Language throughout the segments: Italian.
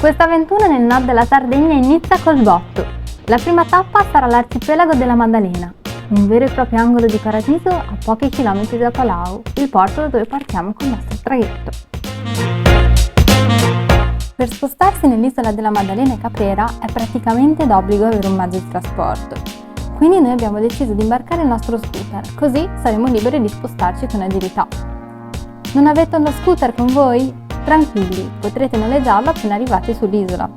Questa avventura nel nord della Sardegna inizia col botto. La prima tappa sarà l'arcipelago della Maddalena, un vero e proprio angolo di paradiso a pochi chilometri da Palau, il porto da dove partiamo con il nostro traghetto. Per spostarsi nell'isola della Maddalena e Caprera è praticamente d'obbligo avere un mezzo di trasporto. Quindi noi abbiamo deciso di imbarcare il nostro scooter, così saremo liberi di spostarci con agilità. Non avete uno scooter con voi? Tranquilli, potrete noleggiarlo appena arrivati sull'isola.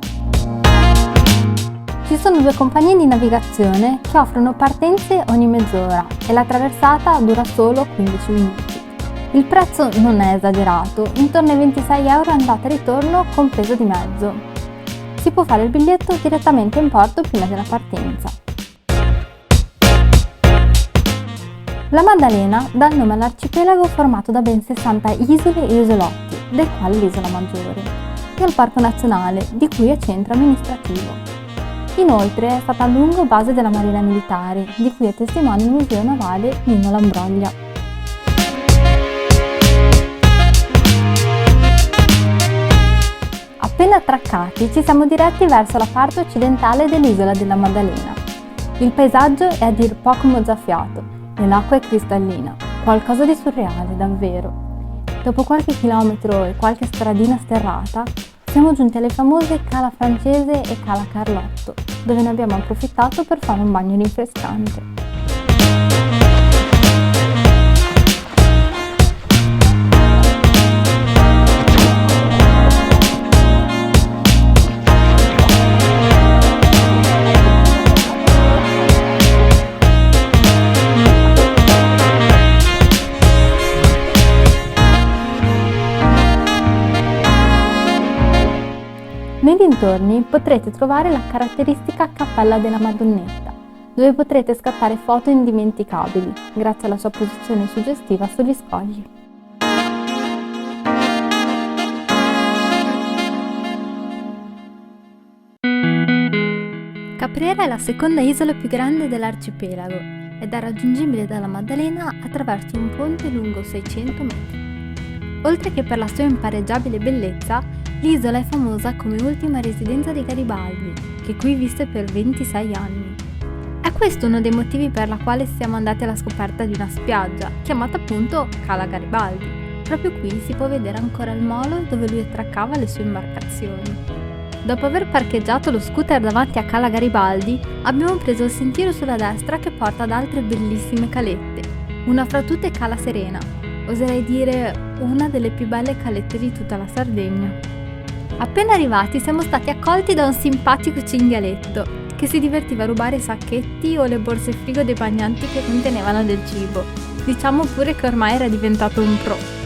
Ci sono 2 compagnie di navigazione che offrono partenze ogni mezz'ora e la traversata dura solo 15 minuti. Il prezzo non è esagerato, intorno ai 26 euro andata e ritorno compreso di mezzo. Si può fare il biglietto direttamente in porto prima della partenza. La Maddalena dà il nome all'arcipelago formato da ben 60 isole e isolotti, del quale l'isola maggiore, e al parco nazionale, di cui è centro amministrativo. Inoltre è stata a lungo base della Marina Militare, di cui è testimone il museo navale Nino Lambroglia. Appena attraccati ci siamo diretti verso la parte occidentale dell'isola della Maddalena. Il paesaggio è a dir poco mozzafiato e l'acqua è cristallina, qualcosa di surreale davvero. Dopo qualche chilometro e qualche stradina sterrata, siamo giunti alle famose Cala Francese e Cala Carlotto, dove ne abbiamo approfittato per fare un bagno rinfrescante. Nei dintorni potrete trovare la caratteristica Cappella della Madonnetta, dove potrete scattare foto indimenticabili, grazie alla sua posizione suggestiva sugli scogli. Caprera è la seconda isola più grande dell'arcipelago ed è raggiungibile dalla Maddalena attraverso un ponte lungo 600 metri. Oltre che per la sua impareggiabile bellezza, l'isola è famosa come ultima residenza di Garibaldi, che qui visse per 26 anni. È questo uno dei motivi per la quale siamo andati alla scoperta di una spiaggia, chiamata appunto Cala Garibaldi. Proprio qui si può vedere ancora il molo dove lui attraccava le sue imbarcazioni. Dopo aver parcheggiato lo scooter davanti a Cala Garibaldi, abbiamo preso il sentiero sulla destra che porta ad altre bellissime calette. Una fra tutte è Cala Serena, oserei dire una delle più belle calette di tutta la Sardegna. Appena arrivati siamo stati accolti da un simpatico cinghialetto che si divertiva a rubare i sacchetti o le borse frigo dei bagnanti che contenevano del cibo. Diciamo pure che ormai era diventato un pro.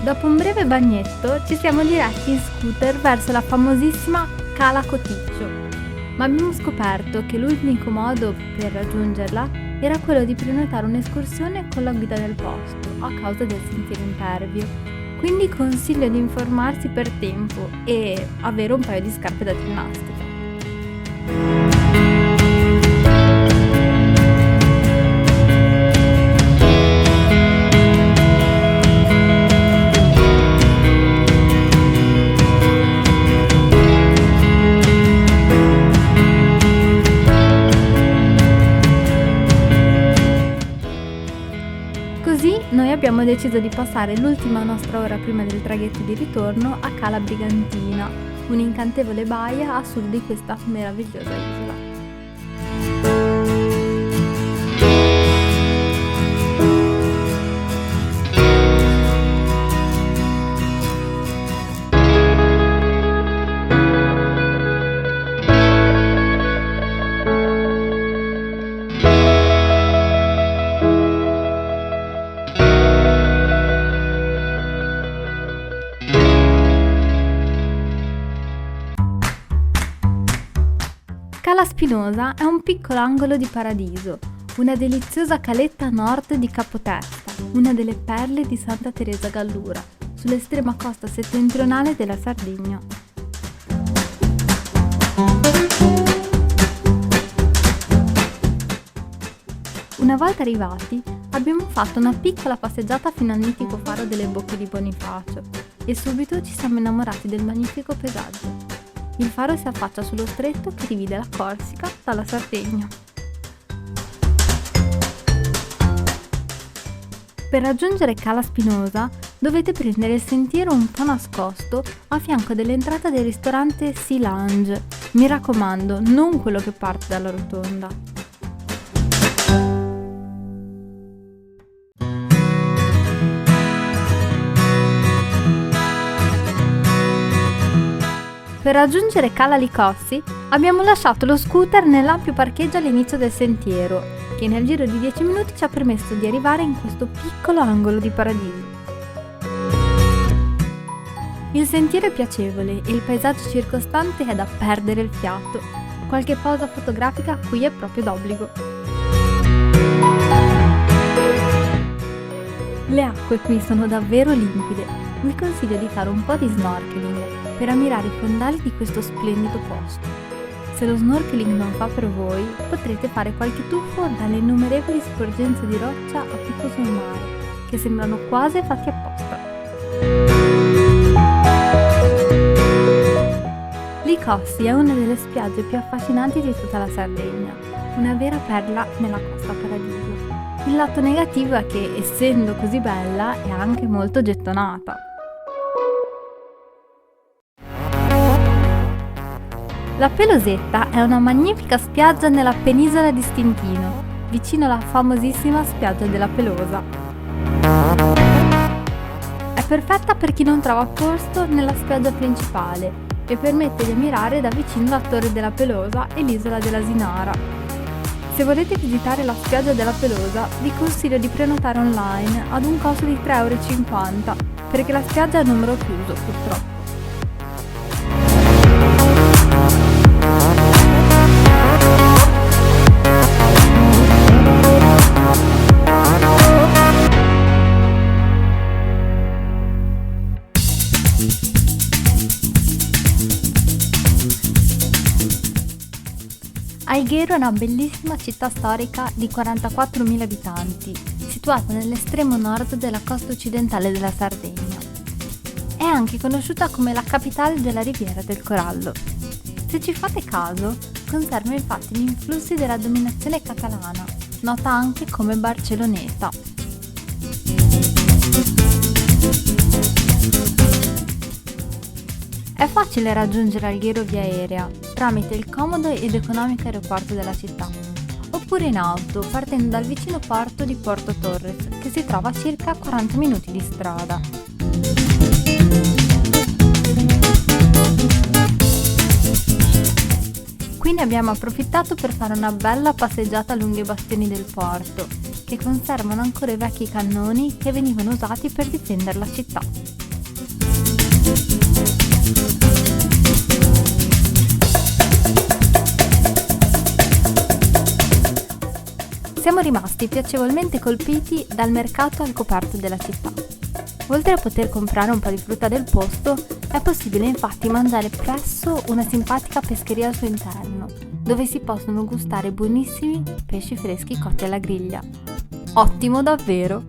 Dopo un breve bagnetto ci siamo diretti in scooter verso la famosissima Cala Coticcio, ma abbiamo scoperto che l'unico modo per raggiungerla era quello di prenotare un'escursione con la guida del posto a causa del sentiero impervio. Quindi consiglio di informarsi per tempo e avere un paio di scarpe da ginnastica. Così noi abbiamo deciso di passare l'ultima nostra ora prima del traghetto di ritorno a Cala Brigantina, un'incantevole baia a sud di questa meravigliosa isola. Cala Spinosa è un piccolo angolo di paradiso, una deliziosa caletta a nord di Capotesta, una delle perle di Santa Teresa Gallura, sull'estrema costa settentrionale della Sardegna. Una volta arrivati, abbiamo fatto una piccola passeggiata fino al mitico faro delle Bocche di Bonifacio e subito ci siamo innamorati del magnifico paesaggio. Il faro si affaccia sullo stretto che divide la Corsica dalla Sardegna. Per raggiungere Cala Spinosa dovete prendere il sentiero un po' nascosto a fianco dell'entrata del ristorante Sea Lounge. Mi raccomando, non quello che parte dalla rotonda. Per raggiungere Cala Licossi abbiamo lasciato lo scooter nell'ampio parcheggio all'inizio del sentiero, che nel giro di 10 minuti ci ha permesso di arrivare in questo piccolo angolo di paradiso. Il sentiero è piacevole e il paesaggio circostante è da perdere il fiato. Qualche posa fotografica qui è proprio d'obbligo. Le acque qui sono davvero limpide. Vi consiglio di fare un po' di snorkeling per ammirare i fondali di questo splendido posto. Se lo snorkeling non fa per voi, potrete fare qualche tuffo dalle innumerevoli sporgenze di roccia a picco sul mare, che sembrano quasi fatti apposta. Licossi è una delle spiagge più affascinanti di tutta la Sardegna, una vera perla nella costa paradiso. Il lato negativo è che, essendo così bella, è anche molto gettonata. La Pelosetta è una magnifica spiaggia nella penisola di Stintino, vicino alla famosissima spiaggia della Pelosa. È perfetta per chi non trova posto nella spiaggia principale e permette di ammirare da vicino la Torre della Pelosa e l'isola dell'Asinara. Se volete visitare la spiaggia della Pelosa, vi consiglio di prenotare online ad un costo di 3,50 €, perché la spiaggia è a numero chiuso, purtroppo. Alghero è una bellissima città storica di 44.000 abitanti, situata nell'estremo nord della costa occidentale della Sardegna. È anche conosciuta come la capitale della Riviera del Corallo. Se ci fate caso, conserva infatti gli influssi della dominazione catalana, nota anche come Barceloneta. È facile raggiungere Alghero via aerea, tramite il comodo ed economico aeroporto della città, oppure in auto partendo dal vicino porto di Porto Torres, che si trova a circa 40 minuti di strada. Qui ne abbiamo approfittato per fare una bella passeggiata lungo i bastioni del porto, che conservano ancora i vecchi cannoni che venivano usati per difendere la città. Siamo rimasti piacevolmente colpiti dal mercato al coperto della città. Oltre a poter comprare un po' di frutta del posto, è possibile infatti mangiare presso una simpatica pescheria al suo interno, dove si possono gustare buonissimi pesci freschi cotti alla griglia. Ottimo davvero!